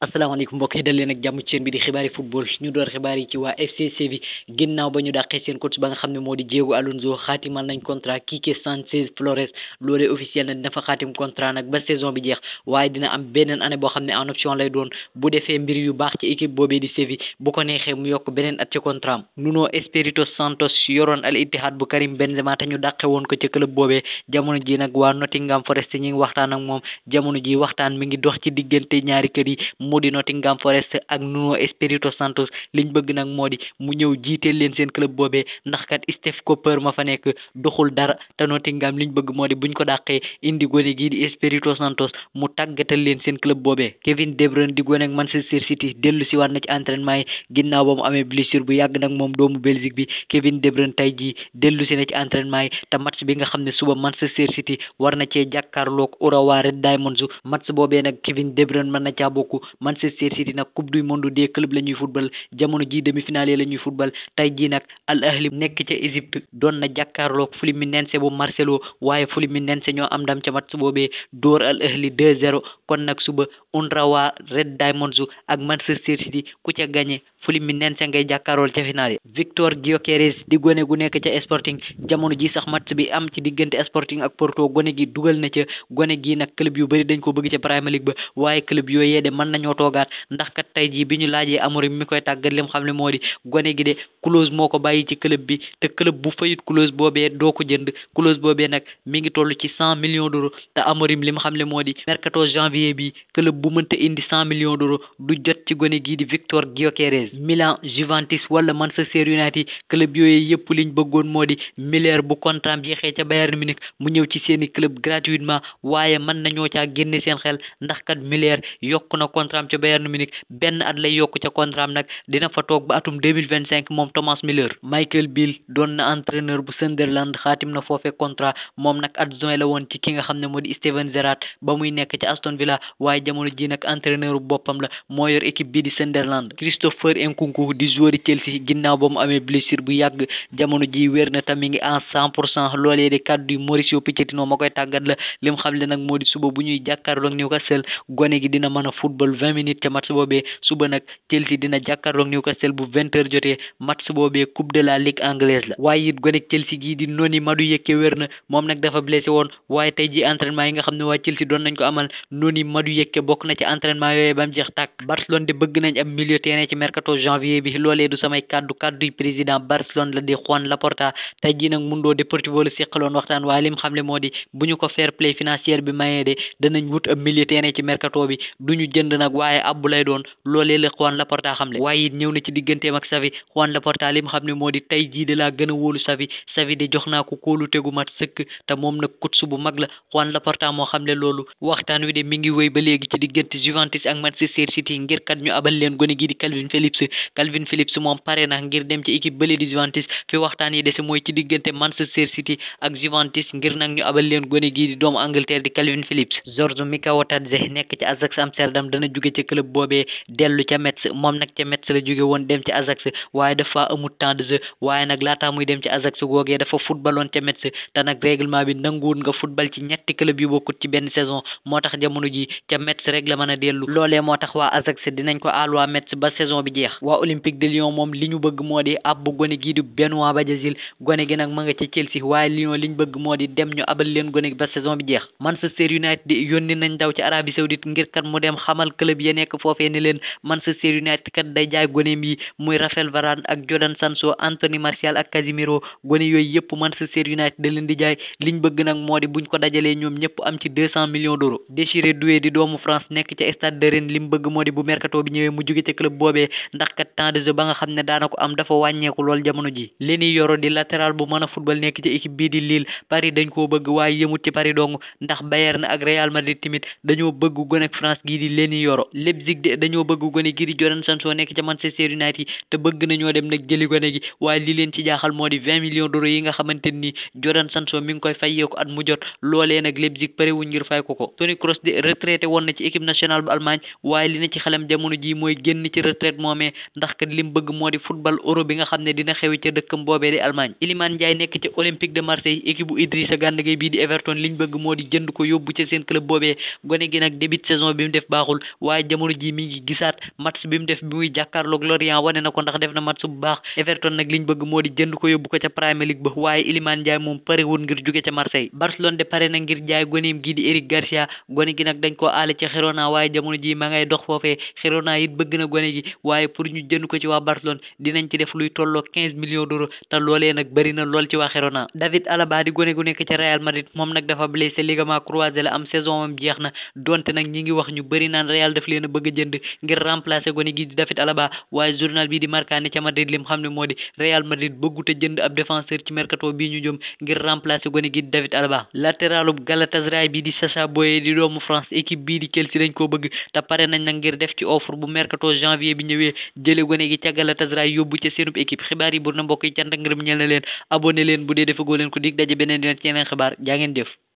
asalaamaaleykum mbokk yi dal leen ak jàmm ci chaîne bi di xibaari football ñu door xibaar yi ci waa FC Séville ginnaaw ba ñu dàqee seen coach ba nga xam ne moo di Diego Alonso xaatimal nañ contrat Quique Sánchez Flores loolee officiel na dina fa xaatim contrat nag ba saison bi jeex waaye dina am beneen année boo xam ne en option lay doon bu defee mbir yu baax ci équipe boobee di Séville bu ko neexee mu yokk beneen at ci contrat am Nuno Espírito Santo yoroon Al Ittihad bu Karim Benzema te ñu dàqe woon ko ca club boobee jamono ji nag waa Nottingham Forest ñi ngi waxtaan ak moom jamono ji waxtaan mi ngi dox ci diggante ñaari kër yi mu di Nottingham Forest ak Nuno Espírito Santo liñ bëgg nag moo di mu ñëw jiiteel leen seen club boobee ndax kat Steve Cooper ma fa nekk doxul dara te Nottingham liñ bëgg moo di buñ ko dàqee indi gone gii di Espírito Santo mu tàggatal leen seen club boobee Kevin De Bruyne di gone ak Manchester City dellu si waat na ci entraînement yi ginnaaw ba mu amee blessure bu yàgg nag moom doomu Belgique bi Kevin De Bruyne tey jii dellu si na ci entraînement yi te match bi nga xam ne suba Manchester City war na cee jàkkaarloog Urawa Red Diamonds match boobee nag Kevin De Bruyne mën na caa bokk Manchester City nag coupe du monde des clubs la ñuy football jamono ji demi-finale la ñuy football tey jii nag Al Ahli nekk ca Égypte doon na jàkkaarloog Fluminense bu Marcelo waaye Fluminense ñoo am ndam ca match boobee door Al Ahli 2-0 kon nag suba Urawa Red Diamonds ak Manchester City ku ca gagné Fluminense ngay jàkkaarool ca finale Victor Gyökeres di gone gu nekk ca Sporting jamono ji sax match bi am ci diggante Sporting ak Porto gone gi dugal na ca gone gi nag club yu bëri dañ ko bëgg ca Premier League ba waaye club yooyee de mën nañoo toogaat ndax kat tey jii bi ñu laajee Amorim mi koy tàggat lim xam ne moo di gone gi de clause moo ko bàyyi ci club bi te club bu fayut clause boobee doo ko jënd clause boobee nag mi ngi toll ci 100 millions d'euros te Amorim lim xam ne moo di mercato janvier bi club bu mënta indi 100 millions d'euros du jot ci gone gii di Victor Gyökeres Milan Juventus wala Manchester United club yooyu yëpp liñ bëggoon moo di Müller bu contrat jeexee ca Bayern Munich mu ñëw ci seeni club gratuitement waaye mën nañoo caa génne seen xel ndax kat Müller yokk na contrat ca Bayern Munich benn at lay yokk ca contrat nag dina fa toog ba atum 2025 moom Thomas Müller Michael Beale doon na entraîneur bu Sunderland xaatim na foofee contrat moom nag adjoint la woon ci ki nga xam ne moo di Steven Gerrard ba muy nekk ca Aston Villa waaye jamono ji nag entraîneur bu boppam la moo yor équipe bii di Sunderland Christopher Nkunku di joueur Chelsea ginnaaw ba mu amee blessure bu yàgg jamono ji wér na tam mi ngi en 100% loolee di kàddu yu Mauricio Pochettino ma koy tàggat la lim xam le nag moo di suba bu ñuy jàkkaarloog Newcastle gone gi dina mën a football 20 minutes ca match boobee suba nag Chelsea dina jàkkaarloog Newcastle bu 20h jotee match boobee coupe de la ligue anglaise la waaye it gone Chelsea gii di Noni Madueke wér na moom nag dafa blessé woon waaye tey ji entraînement yi nga xam ne waa Chelsea doon nañ ko amal Noni Madueke bokk na ci entraînement yooyu ba mu jeex tàkk Barcelone de bëgg nañ am milieu terrain ci mercato janvier bi loolee du samay kàddu président Barcelone la di Juan Laporta tey ji nag Mundo Deportivo la seqaloon waxtaan waaye lim xam le moo di bu ñu ko fair play financière bi mayee de danañ wut ab milieu terrain ci mercato bi duñu jënd nag waaye abbu lay doon loolee la Juan Laporta xam le waaye it ñëw na ci digganteem ak Xavi Juan Laporta lim xam ne moo di tey jii de laa gën a wóolu Xavi de jox naa ko kóolu tegu mat sëkk te moom nag coach bu mag la Juan Laporta moo xam le loolu waxtaan wi de mi ngi wéy ba léegi ci diggante Juventus ak Manchester City ngir kat ñu abal leen gone gi di Calvin Phillips moom pare na ngir dem ci équipe bële di Juventus fi waxtaan yi dese mooy ci diggante Manchester City ak Juventus ngir nag ñu abal leen gone gii di doomu Angleterre di Calvin Phillips George Mikaotadze nekk ci Ajax Amsterdam dana jóge ca club boobee dellu ca Metz moom nag ca Metz la jóge woon dem ci Ajax waaye dafa amul temps de jeu waaye nag laataa muy dem ci Ajax googee dafa footballoon ca Metz te nag règlement bi nanguwul nga football ci ñetti club yu bokkut ci benn saison moo tax jamono ji ca Metz rek la mën a dellu loolee moo tax waa Ajax dinañ ko aal waa Metz ba saison bi jeex waa Olympique de Lyon moom li ñu bëgg moo di abbu gone gii di Benoît Badiashile gone gi nag ma nga ca Chelsea waaye Lyon liñ bëgg moo di dem ñu abal leen gone gi ba saison bi jeex Manchester United di yónni nañ daw ci Arabie Saoudite ngir kat mu dem xamal club ya nekk foofee ni leen Manchester United kat day jaay goneem yi muy Raphaël Varane ak Jadon Sancho Anthony Martial ak Casemiro gone yooyu yëpp Manchester United da leen di jaay liñ bëgg nag moo di buñ ko dajalee ñoom ñëpp am ci 200 millions d'euros Désiré Doué di doomu France nekk ca Stade de Rennes lim bëgg moo di bu mercato bi ñëwee mu jóge ca club boobee ndax kat temps de jeu ba nga xam ne daana ko am dafa wàññeeku lool jamono ji Leny Yoro di latéral bu mën a football nekk ci équipe bii di Lille Paris dañ koo bëgg waaye yëmut ci Paris dong ndax Bayern ak Real Madrid tamit dañoo bëgg gone ak France gii di Leny Yoro Leipzig de dañoo bëgg gone gii di Jadon Sancho nekk ca Manchester United te bëgg nañoo dem nag jëli gone gi waaye li leen ci jaaxal moo di 20 millions d'euros yi nga xamante ni Jadon Sancho mi ngi koy fayeeku at mu jot loolee nag Leipzig pare wuñ ngir fay ko Toni Kroos de retraité woon na ci équipe nationale bu Allemagne waaye li na ci xelam jamono ji mooy génn ci retraite moomee Berlin ndax kat lim bëgg moo di football euro bi nga xam ne dina xewi ca dëkkam boobee di Allemagne. Iliman Ndiaye nekk ca Olympique de Marseille équipe bu Idrissa Gana Gueye bii di Everton liñ bëgg moo di jënd ko yóbbu ca seen club boobee. Gone gi nag début saison bi mu def baaxul waaye jamono ji mi ngi gisaat match bi mu def bi muy jàkkaarloog Lorient wane na ko ndax def na match bu baax. Everton nag liñ bëgg moo di jënd ko yóbbu ko ca Premier League ba waaye Iliman Ndiaye moom parewul ngir jóge ca Marseille. Barcelone de pare na ngir jaay goneem gii di Eric Garcia gone gi nag dañ koo aale ca Girona waaye jamono ji ma ngay dox foofee Girona it bëgg na gone gi waaye pour ñu jënd ko ci waa Barcelone dinañ ci def luy tolloo 15 millions d'euros te loolee nag bëri na lool ci waa Girona. David Alaba di gone gu nekk ca Real Madrid moom nag dafa blessé ligament croisé la am saison am jeex na donte nag ñi ngi wax ñu bëri naan Real daf leen a bëgg a jënd ngir remplacer gone gi di David Alaba waaye journal bi di Marca ne ca Madrid lim xam ne moo di Real Madrid bëggut a jënd ab défenseur ci mercato bii ñu jëm ngir remplacer gone gi di David Alaba. Latéralu Galatasaray bi di Sacha Boey di doomu France équipe bii di Chelsea dañ koo bëgg te pare nañ nag ngir def ci offre bu mercato janvier bi ñëwee jële gone gi ca Galatasaray yóbbu ca seenub équipe xibaar yi bur na mbokk yi cant ak ngërëm ñeel na leen abonné leen bu dee defagoo leen ko dig daje beneen yoon ci yeneen xibaar jaa ngeen jëf.